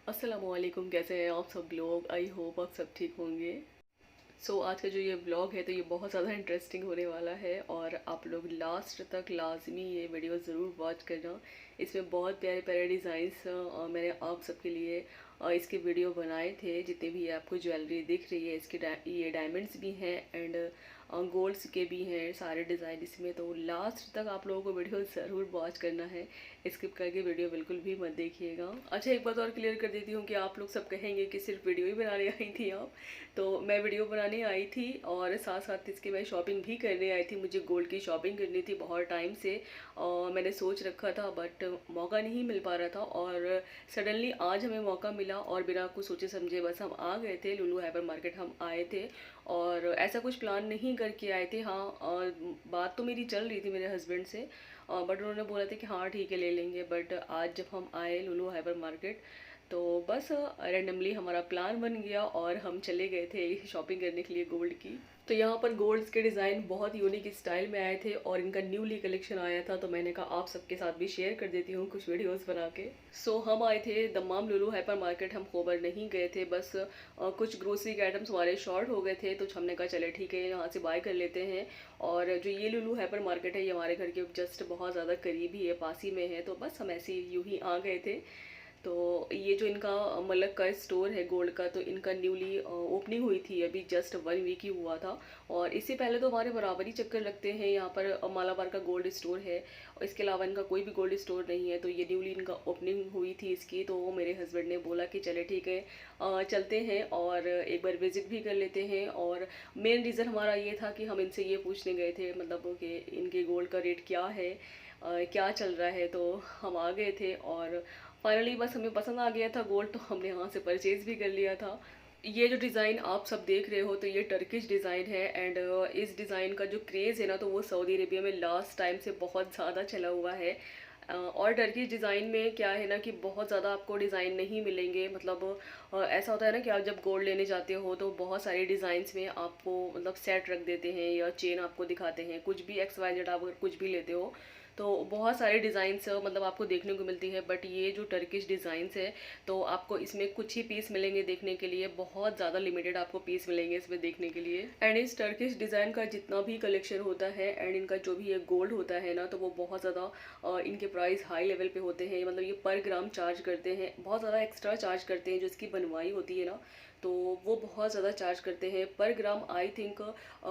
अस्सलामुअलैकुम, कैसे हैं आप सब लोग। आई होप आप सब ठीक होंगे। आज का जो ये व्लॉग है तो ये बहुत ज़्यादा इंटरेस्टिंग होने वाला है और आप लोग लास्ट तक लाजमी ये वीडियो ज़रूर वॉच करना। इसमें बहुत प्यारे प्यारे डिज़ाइंस मैंने आप सबके लिए इसके वीडियो बनाए थे। जितने भी आपको ज्वेलरी दिख रही है इसके ये डायमंड्स भी हैं एंड गोल्ड्स के भी हैं सारे डिज़ाइन इसमें। तो लास्ट तक आप लोगों को वीडियो ज़रूर वॉच करना है, स्किप करके वीडियो बिल्कुल भी मत देखिएगा। अच्छा, एक बात और क्लियर कर देती हूँ कि आप लोग सब कहेंगे कि सिर्फ वीडियो ही बनाने आई थी आप। तो मैं वीडियो बनाने आई थी और साथ साथ इसके मैं शॉपिंग भी करने आई थी। मुझे गोल्ड की शॉपिंग करनी थी बहुत टाइम से और मैंने सोच रखा था बट मौका नहीं मिल पा रहा था और सडनली आज हमें मौका मिला और बिना कुछ सोचे समझे बस हम आ गए थे लुलु हाइपर मार्केट। हम आए थे और ऐसा कुछ प्लान नहीं करके आए थे। हाँ, और बात तो मेरी चल रही थी मेरे हस्बैंड से बट उन्होंने बोला था कि हाँ ठीक है ले लेंगे। बट आज जब हम आए लुलु हाइपर मार्केट तो बस रैंडमली हमारा प्लान बन गया और हम चले गए थे शॉपिंग करने के लिए गोल्ड की। तो यहाँ पर गोल्ड्स के डिज़ाइन बहुत यूनिक स्टाइल में आए थे और इनका न्यूली कलेक्शन आया था तो मैंने कहा आप सबके साथ भी शेयर कर देती हूँ कुछ वीडियोस बना के। हम आए थे दम्माम लुलु हाइपर मार्केट। हम खोबर नहीं गए थे, बस कुछ ग्रोसरी के आइटम्स हमारे शॉर्ट हो गए थे तो हमने कहा चले ठीक है यहाँ से बाय कर लेते हैं। और जो ये लुलु हाइपर मार्केट है ये हमारे घर के जस्ट बहुत ज़्यादा करीब ही है, पास ही में है। तो बस हम ऐसे यूँ ही आ गए थे। तो ये जो इनका मलक का स्टोर है गोल्ड का, तो इनका न्यूली ओपनिंग हुई थी, अभी जस्ट 1 वीक ही हुआ था। और इससे पहले तो हमारे बराबर ही चक्कर लगते हैं यहाँ पर। मालाबार का गोल्ड स्टोर है और इसके अलावा इनका कोई भी गोल्ड स्टोर नहीं है। तो ये न्यूली इनका ओपनिंग हुई थी इसकी, तो मेरे हस्बैंड ने बोला कि चले ठीक है चलते हैं और एक बार विजिट भी कर लेते हैं। और मेन रीज़न हमारा ये था कि हम इनसे ये पूछने गए थे मतलब कि इनके गोल्ड का रेट क्या है, क्या चल रहा है। तो हम आ गए थे और फाइनली बस हमें पसंद आ गया था गोल्ड, तो हमने यहाँ से परचेज भी कर लिया था। ये जो डिज़ाइन आप सब देख रहे हो तो ये टर्किश डिज़ाइन है एंड इस डिज़ाइन का जो क्रेज़ है ना तो वो सऊदी अरेबिया में लास्ट टाइम से बहुत ज़्यादा चला हुआ है। और टर्किश डिज़ाइन में क्या है ना कि बहुत ज़्यादा आपको डिज़ाइन नहीं मिलेंगे। मतलब ऐसा होता है ना कि आप जब गोल्ड लेने जाते हो तो बहुत सारे डिज़ाइंस में आपको मतलब सेट रख देते हैं या चेन आपको दिखाते हैं, कुछ भी एक्स वाई जेड आप अगर कुछ भी लेते हो तो बहुत सारे डिज़ाइंस मतलब आपको देखने को मिलती है। बट ये जो टर्किश डिज़ाइंस है तो आपको इसमें कुछ ही पीस मिलेंगे देखने के लिए, बहुत ज़्यादा लिमिटेड आपको पीस मिलेंगे इसमें देखने के लिए। एंड इस टर्किश डिज़ाइन का जितना भी कलेक्शन होता है एंड इनका जो भी ये गोल्ड होता है ना तो वो बहुत ज़्यादा इनके प्राइस हाई लेवल पे होते हैं। मतलब ये पर ग्राम चार्ज करते हैं, बहुत ज़्यादा एक्स्ट्रा चार्ज करते हैं। जो इसकी बनवाई होती है ना तो वो बहुत ज़्यादा चार्ज करते हैं पर ग्राम। आई थिंक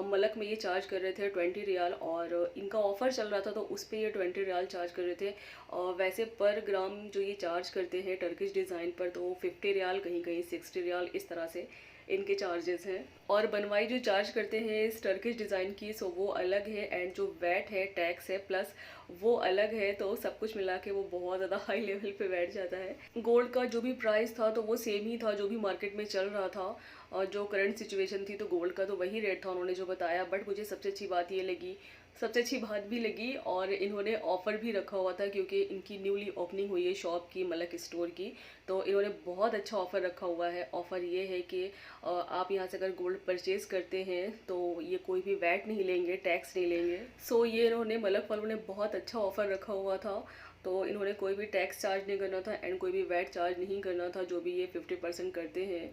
मलक में ये चार्ज कर रहे थे 20 रियाल और इनका ऑफ़र चल रहा था तो उस पर ये 20 रियाल चार्ज कर रहे थे। और वैसे पर ग्राम जो ये चार्ज करते हैं टर्किश डिज़ाइन पर तो 50 रियाल, कहीं कहीं 60 रियाल, इस तरह से इनके चार्जेस हैं। और बनवाई जो चार्ज करते हैं इस टर्किश डिज़ाइन की सो वो अलग है एंड जो वैट है, टैक्स है प्लस वो अलग है। तो सब कुछ मिला के वो बहुत ज़्यादा हाई लेवल पे बैठ जाता है। गोल्ड का जो भी प्राइस था तो वो सेम ही था जो भी मार्केट में चल रहा था और जो करंट सिचुएशन थी तो गोल्ड का तो वही रेट था उन्होंने जो बताया। बट मुझे सबसे अच्छी बात ये लगी, सबसे अच्छी बात भी लगी और इन्होंने ऑफ़र भी रखा हुआ था क्योंकि इनकी न्यूली ओपनिंग हुई है शॉप की, मलक स्टोर की। तो इन्होंने बहुत अच्छा ऑफ़र रखा हुआ है। ऑफ़र ये है कि आप यहाँ से अगर गोल्ड परचेज़ करते हैं तो ये कोई भी वैट नहीं लेंगे, टैक्स नहीं लेंगे। ये इन्होंने मलक वालों ने बहुत अच्छा ऑफ़र रखा हुआ था। तो इन्होंने कोई भी टैक्स चार्ज नहीं करना था एंड कोई भी वैट चार्ज नहीं करना था जो भी ये 50% करते हैं।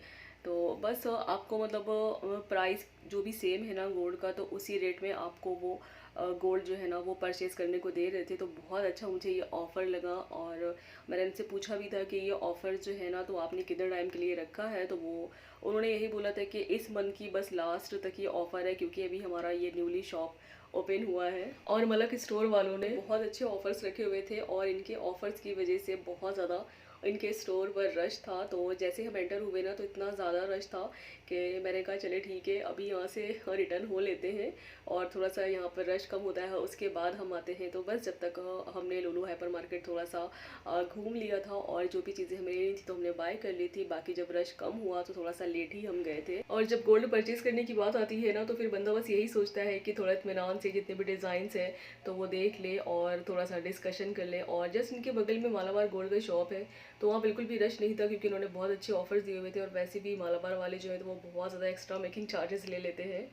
तो बस आपको मतलब प्राइस जो भी सेम है ना गोल्ड का तो उसी रेट में आपको वो गोल्ड जो है ना वो परचेज़ करने को दे रहे थे। तो बहुत अच्छा मुझे ये ऑफ़र लगा और मैंने इनसे पूछा भी था कि ये ऑफ़र जो है ना तो आपने कितने टाइम के लिए रखा है। तो वो उन्होंने यही बोला था कि इस मंथ की बस लास्ट तक ये ऑफ़र है क्योंकि अभी हमारा ये न्यूली शॉप ओपन हुआ है। और मलक स्टोर वालों ने बहुत अच्छे ऑफ़र्स रखे हुए थे और इनके ऑफ़र्स की वजह से बहुत ज़्यादा इनके स्टोर पर रश था। तो जैसे हम एंटर हुए ना तो इतना ज़्यादा रश था कि मैंने कहा चले ठीक है अभी यहाँ से रिटर्न हो लेते हैं और थोड़ा सा यहाँ पर रश कम होता है उसके बाद हम आते हैं। तो बस जब तक हमने लुलु हाइपर मार्केट थोड़ा सा घूम लिया था और जो भी चीज़ें हमें लेनी थी तो हमने बाय कर ली थी। बाकी जब रश कम हुआ तो थोड़ा सा लेट ही हम गए थे। और जब गोल्ड परचेज़ करने की बात आती है ना तो फिर बंदा बस यही सोचता है कि थोड़ा इत्मीनान से जितने भी डिज़ाइंस हैं तो वो देख ले और थोड़ा सा डिस्कशन कर ले। और जस्ट इनके बगल में मालाबार गोल्ड का शॉप है तो वहाँ बिल्कुल भी रश नहीं था क्योंकि उन्होंने बहुत अच्छे ऑफर्स दिए हुए थे। और वैसे भी मालाबार वाले जो है तो वो बहुत ज़्यादा एक्स्ट्रा मेकिंग चार्जेस ले लेते हैं।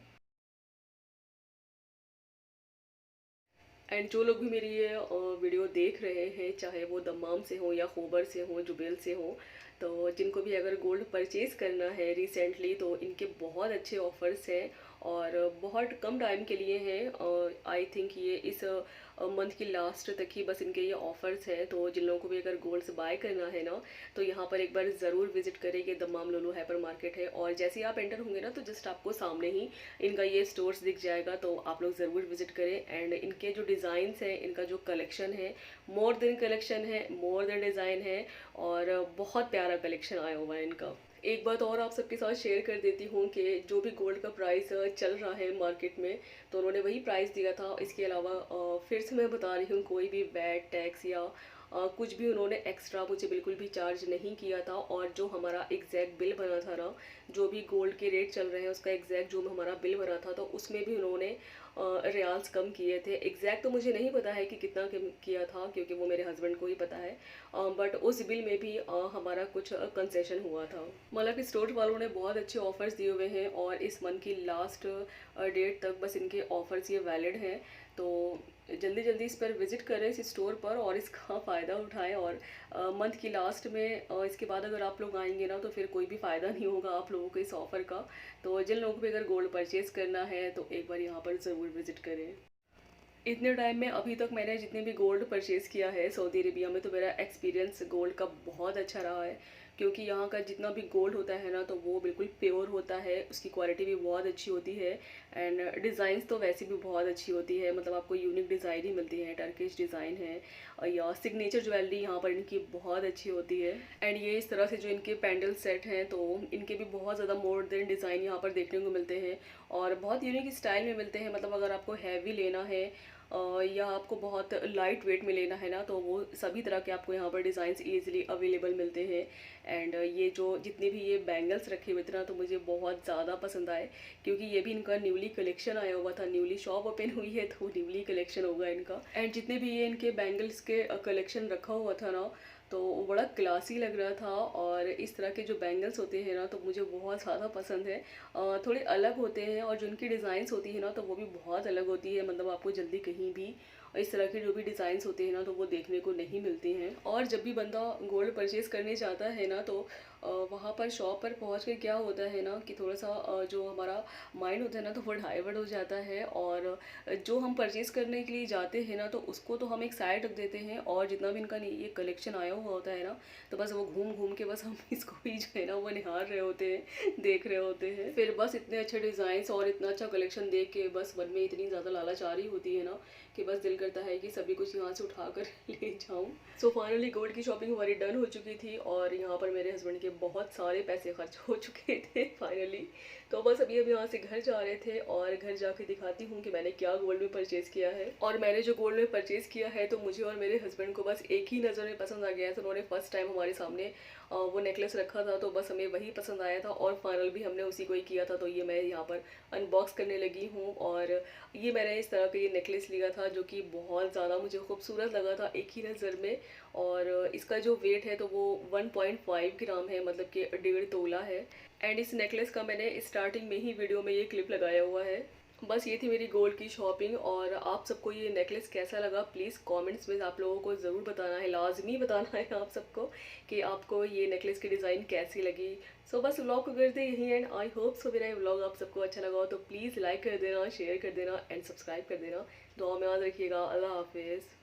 एंड जो लोग भी मेरी ये वीडियो देख रहे हैं चाहे वो दम्माम से हो या खोबर से हो, जुबेल से हो, तो जिनको भी अगर गोल्ड परचेज़ करना है रिसेंटली तो इनके बहुत अच्छे ऑफ़र्स हैं और बहुत कम टाइम के लिए हैं। आई थिंक ये इस मंथ की लास्ट तक ही बस इनके ये ऑफ़र्स हैं। तो जिन लोगों को भी अगर गोल्ड्स बाय करना है ना तो यहाँ पर एक बार ज़रूर विजिट करें। ये दम्माम लुलु हाइपर मार्केट है और जैसे ही आप एंटर होंगे ना तो जस्ट आपको सामने ही इनका ये स्टोर्स दिख जाएगा। तो आप लोग ज़रूर विजिट करें। एंड इनके जो डिज़ाइंस हैं, इनका जो कलेक्शन है, मोर देन कलेक्शन है, मोर देन डिज़ाइन है और बहुत प्यारा कलेक्शन आया हुआ है इनका। एक बात और आप सबके साथ शेयर कर देती हूँ कि जो भी गोल्ड का प्राइस चल रहा है मार्केट में तो उन्होंने वही प्राइस दिया था। इसके अलावा फिर से मैं बता रही हूँ, कोई भी वैट टैक्स या कुछ भी उन्होंने एक्स्ट्रा मुझे बिल्कुल भी चार्ज नहीं किया था। और जो हमारा एग्जैक्ट बिल बना था ना, जो भी गोल्ड के रेट चल रहे हैं उसका एग्जैक्ट जो हमारा बिल बना था तो उसमें भी उन्होंने रियाल्स कम किए थे। एग्जैक्ट तो मुझे नहीं पता है कि कितना कम किया था क्योंकि वो मेरे हस्बैंड को ही पता है, बट उस बिल में भी हमारा कुछ कंसेशन हुआ था। मतलब कि स्टोर वालों ने बहुत अच्छे ऑफर्स दिए हुए हैं और इस मंथ की लास्ट डेट तक बस इनके ऑफर्स ये वैलिड हैं। तो जल्दी जल्दी इस पर विजिट करें इस स्टोर पर और इसका फ़ायदा उठाएं। और मंथ की लास्ट में इसके बाद अगर आप लोग आएंगे ना तो फिर कोई भी फ़ायदा नहीं होगा आप लोगों को इस ऑफ़र का। तो जिन लोगों को भी अगर गोल्ड परचेज़ करना है तो एक बार यहाँ पर ज़रूर विजिट करें। इतने टाइम में अभी तक मैंने जितने भी गोल्ड परचेज़ किया है सऊदी अरेबिया में तो मेरा एक्सपीरियंस गोल्ड का बहुत अच्छा रहा है। क्योंकि यहाँ का जितना भी गोल्ड होता है ना तो वो बिल्कुल प्योर होता है, उसकी क्वालिटी भी बहुत अच्छी होती है एंड डिज़ाइंस तो वैसे भी बहुत अच्छी होती है। मतलब आपको यूनिक डिज़ाइन ही मिलती है, टर्किश डिज़ाइन है या सिग्नेचर ज्वेलरी यहाँ पर इनकी बहुत अच्छी होती है। एंड ये इस तरह से जो इनके पैंडल सेट हैं तो इनके भी बहुत ज़्यादा मॉडर्न डिज़ाइन यहाँ पर देखने को मिलते हैं और बहुत यूनिक स्टाइल में मिलते हैं। मतलब अगर आपको हैवी लेना है या आपको बहुत लाइट वेट में लेना है ना तो वो सभी तरह के आपको यहाँ पर डिज़ाइंस ईजिली अवेलेबल मिलते हैं। एंड ये जो जितने भी ये बैंगल्स रखे हुए थे ना तो मुझे बहुत ज़्यादा पसंद आए क्योंकि ये भी इनका न्यूली कलेक्शन आया हुआ था, न्यूली शॉप ओपन हुई है तो न्यूली कलेक्शन होगा इनका। एंड जितने भी ये इनके बैंगल्स के कलेक्शन रखा हुआ था ना तो वो बड़ा क्लासी लग रहा था। और इस तरह के जो बैंगल्स होते हैं ना तो मुझे बहुत ज़्यादा पसंद है। थोड़े अलग होते हैं और जो उनकी डिज़ाइंस होती है ना तो वो भी बहुत अलग होती है। मतलब आपको जल्दी कहीं भी इस तरह के जो भी डिज़ाइंस होते हैं ना तो वो देखने को नहीं मिलती हैं। और जब भी बंदा गोल्ड परचेज़ करने जाता है ना तो वहाँ पर शॉप पर पहुँच कर क्या होता है ना कि थोड़ा सा जो हमारा माइंड होता है ना तो वो डाइवर्ट हो जाता है और जो हम परचेज़ करने के लिए जाते हैं ना तो उसको तो हम एक साइड रख देते हैं और जितना भी इनका ये कलेक्शन आया हुआ होता है ना तो बस वो घूम घूम के बस हम इसको ही जो है ना वो निहार रहे होते हैं, देख रहे होते हैं। फिर बस इतने अच्छे डिज़ाइंस और इतना अच्छा कलेक्शन देख के बस मन में इतनी ज़्यादा लालच आ रही होती है ना कि बस दिल करता है कि सभी कुछ यहाँ से उठा कर ले जाऊँ। सो फाइनली गोल्ड की शॉपिंग हमारी डन हो चुकी थी और यहाँ पर मेरे हस्बैंड के बहुत सारे पैसे खर्च हो चुके थे फाइनली। तो बस अभी यहाँ से घर जा रहे थे और घर जाके दिखाती हूँ कि मैंने क्या गोल्ड में परचेज़ किया है। और मैंने जो गोल्ड में परचेज़ किया है तो मुझे और मेरे हस्बैंड को बस एक ही नज़र में पसंद आ गया है। तो उन्होंने फर्स्ट टाइम हमारे सामने वो नेकलेस रखा था तो बस हमें वही पसंद आया था और फाइनल भी हमने उसी को ही किया था। तो ये मैं यहाँ पर अनबॉक्स करने लगी हूँ और ये मैंने इस तरह का ये नेकलेस लिया था जो कि बहुत ज़्यादा मुझे खूबसूरत लगा था एक ही नज़र में। और इसका जो वेट है तो वो 1.5 ग्राम है, मतलब कि 1.5 तोला है। एंड इस नेकलेस का मैंने स्टार्टिंग में ही वीडियो में ये क्लिप लगाया हुआ है। बस ये थी मेरी गोल्ड की शॉपिंग। और आप सबको ये नेकलेस कैसा लगा प्लीज़ कमेंट्स में आप लोगों को ज़रूर बताना है, लाजमी बताना है आप सबको कि आपको ये नेकलेस की डिज़ाइन कैसी लगी। सो बस व्लॉग को कर दे यहीं एंड आई होप सो मेरा ये व्लॉग आप सबको अच्छा लगा हो तो प्लीज़ लाइक कर देना, शेयर कर देना एंड सब्सक्राइब कर देना। दुआ में याद रखिएगा। अल्लाह हाफिज़।